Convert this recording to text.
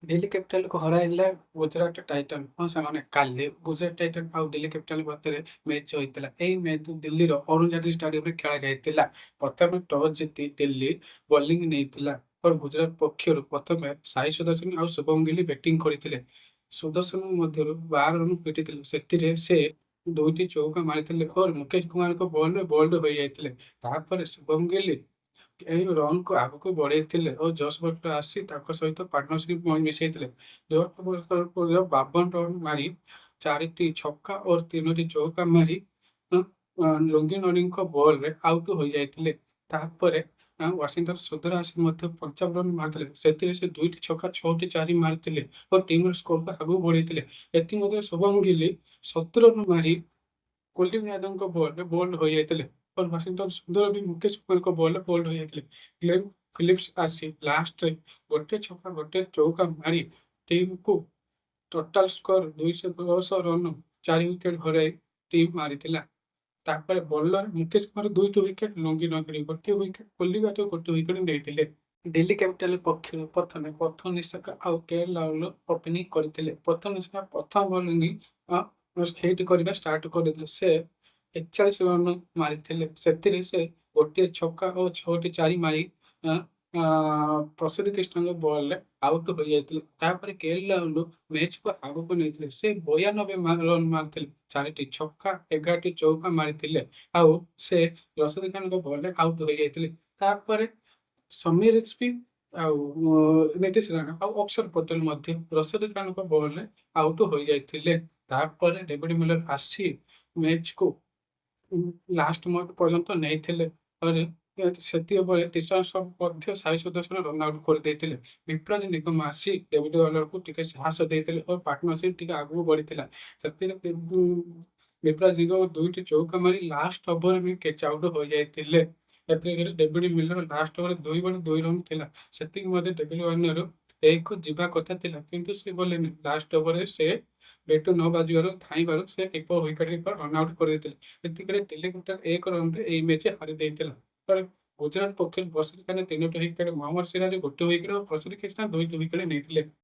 ଦିଲ୍ଲୀ କ୍ୟାପିଟାଲକୁ ହରାଇଲା ଗୁଜରାଟ ଟାଇଟାନ୍। ହଁ ସାଙ୍ଗମାନେ, କାଲି ଗୁଜରାଟ ଟାଇଟାନ୍ ଆଉ ଦିଲ୍ଲୀ କ୍ୟାପିଟାଲ ମଧ୍ୟରେ ମ୍ୟାଚ୍ ହୋଇଥିଲା। ଏହି ମ୍ୟାଚ୍ ଦିଲ୍ଲୀର ଅରୁଣ ଜେଟଲୀ ଷ୍ଟାଡିୟମରେ ଖେଳାଯାଇଥିଲା। ପ୍ରଥମେ ଟସ୍ ଜିତି ଦିଲ୍ଲୀ ବୋଲିଂ ନେଇଥିଲା ଓ ଗୁଜରାଟ ପକ୍ଷରୁ ପ୍ରଥମେ ସାଇ ସୁଦର୍ଶନ ଆଉ ଶୁଭମ ଗିଲ୍ ବ୍ୟାଟିଂ କରିଥିଲେ। ସୁଦର୍ଶନ ମଧ୍ୟରୁ 12 ରନ୍ ପିଟିଥିଲେ, ସେଥିରେ ସେ ଦୁଇଟି ଚୌକା ମାରିଥିଲେ ଓ ମୁକେଶ କୁମାରଙ୍କ ବଲରେ ବୋଲ୍ଡ ହୋଇଯାଇଥିଲେ। ତାପରେ ଶୁଭମ ଗିଲ୍ ଏହି ରନ୍‌କୁ ଆଗକୁ ବଢ଼େଇଥିଲେ ଓ ଜସ୍ ବଟ୍ଲର ଆସି ତାଙ୍କ ସହିତ ପାର୍ଟନରସିପ୍ ମିଶେଇଥିଲେ। ଜସ୍ ବଟ୍ଲର 52 ରନ୍ ମାରି 4ଟି ଛକା ଓ 3ଟି ଚୌକା ମାରି ଲୁଙ୍ଗିନରିଙ୍କ ବଲ୍‌ରେ ଆଉଟ୍ ହୋଇଯାଇଥିଲେ। ତାପରେ ୱାଶିଂଟନ୍ ସୁନ୍ଦର ଆସି ମଧ୍ୟ 55 ରନ୍ ମାରିଥିଲେ, ସେଥିରେ ସେ 2ଟି ଛକା 6ଟି ଚାରି ମାରିଥିଲେ ଓ ଟିମ୍‌ର ସ୍କୋରକୁ ଆଗକୁ ବଢ଼େଇଥିଲେ। ଏଥିମଧ୍ୟରେ ଶୁଭମ ଗିଲ୍ 70 ରନ୍ ମାରି କୁଲଦୀପ ଯାଦବଙ୍କ ବଲ୍‌ରେ ବୋଲ୍ଡ ହୋଇଯାଇଥିଲେ ଓ ୱାଶିଂଟନ୍ ସୁନ୍ଦର ବି ମୁକେଶ କୁମାରଙ୍କ ବଲ୍‌ରେ ବୋଲ୍ଡ ହୋଇଯାଇଥିଲେ। ଗ୍ଲେନ୍ ଫିଲିପ୍ସ ଆସି ଲାଷ୍ଟରେ ଗୋଟେ ଛକା ଗୋଟେ ଚୌକା ମାରି ଟିମ୍‌କୁ ଟୋଟାଲ୍ ସ୍କୋର 210 ରନ୍ 4 ୱିକେଟ୍ ହରାଇ ଟିମ୍ ମାରିଥିଲା। ତାପରେ ବୋଲର ମୁକେଶ କୁମାର 2ଟି wicket, Lungi Ngidi 1 wicket, Kuldeep Yadav 1 wicket ନେଇଥିଲେ। ଦିଲ୍ଲୀ କ୍ୟାପିଟାଲ ପକ୍ଷରୁ ପ୍ରଥମେ ପ୍ରଥମ ନିଶାକା ଆଉ କେଏଲ୍ ଓପନିଂ କରିଥିଲେ। ପ୍ରଥମ ନିଶାକା ପ୍ରଥମ ବୋଲିଂ ହିଟ୍ କରିବା ଷ୍ଟାର୍ଟ କରିଥିଲେ। ସେ 41 ରନ୍ ମାରିଥିଲେ, ସେଥିରେ ସେ ଗୋଟିଏ ଛକା ଓ 6ଟି ଚାରି ମାରି ପ୍ରସିଦ୍ଧ କ୍ରିଷ୍ଣାଙ୍କ ବଲ୍‌ରେ ଆଉଟ୍ ହୋଇଯାଇଥିଲେ। ତାପରେ କେଏଲ୍ ମ୍ୟାଚ୍‌କୁ ଆଗକୁ ନେଇଥିଲେ। ସେ 92 ରନ୍ ମାରିଥିଲେ, 4ଟି ଛକା 11ଟି ଚୌକା ମାରିଥିଲେ ଆଉ ସେ ରସିଦ ଖାନଙ୍କ ବଲ୍‌ରେ ଆଉଟ୍ ହୋଇଯାଇଥିଲେ। ତାପରେ ସମୀର ରେସ୍ପି ଆଉ ନୀତିଶ ରାଣା ଆଉ ଅକ୍ଷର ପଟେଲ ମଧ୍ୟ ରସିଦ ଖାନଙ୍କ ବଲ୍‌ରେ ଆଉଟ୍ ହୋଇଯାଇଥିଲେ। ତାପରେ ଡେଭିଡ୍ ମିଲର ଆସି ମ୍ୟାଚ୍‌କୁ ଲାଷ୍ଟ ମୋମେଣ୍ଟ ପର୍ଯ୍ୟନ୍ତ ନେଇଥିଲେ। ପରେ ସେତିକିବେଳେ ଟିସନ୍ ମଧ୍ୟ ସାଇ ସୁଦର୍ଶନ ରନ୍ ଆଉଟ୍ କରିଦେଇଥିଲେ। ବିପ୍ରଜ ନିଗମ ଆସି ଡେଭିଡ୍ ୱାର୍ଣ୍ଣରଙ୍କୁ ଟିକେ ସାହସ ଦେଇଥିଲେ ଓ ପାର୍ଟନରସିପ୍ ଟିକେ ଆଗକୁ ବଢ଼ିଥିଲା। ସେଥିରେ ବିପ୍ରଜ ନିଗମ 2ଟି ଚୌକା ମାରି ଲାଷ୍ଟ ଓଭରରେ ବି କ୍ୟାଚ୍ ଆଉଟ୍ ହୋଇଯାଇଥିଲେ। ଏତିକିରେ ଡେଭିଡ୍ ମିଲର ଲାଷ୍ଟ ଓଭରରେ 2 ବଲ୍ 2 ରନ୍ ଥିଲା। ସେତିକି ମଧ୍ୟ ଡେଭିଡ୍ ୱାର୍ଣ୍ଣର ଏଇକୁ ଯିବା କଥା ଥିଲା, କିନ୍ତୁ ସେ ଗଲେନି। ଲାଷ୍ଟ ଓଭରରେ ସେ ବ୍ୟାଟ୍ ନ ବାଜିବାରୁ ଧାଇଁବାରୁ ସେ ୱିକେଟ୍ କିପର ରନ୍ ଆଉଟ୍ କରିଦେଇଥିଲେ। ଏତିକିରେ ଦିଲ୍ଲୀ କ୍ୟାପିଟାଲ 1 ରନ୍‌ରେ ଏହି ମ୍ୟାଚ୍ ହାରିଦେଇଥିଲା। ପରେ ଗୁଜରାଟ ପକ୍ଷରୁ ବସିର ଖାନ 3ଟି ୱିକେଟ୍, ମହମ୍ମଦ ସିରାଜ 1 ୱିକେଟ୍ ଓ ପ୍ରସିଦ୍ଧ କ୍ରିଷ୍ଣା 2ଟି ୱିକେଟ୍ ନେଇଥିଲେ।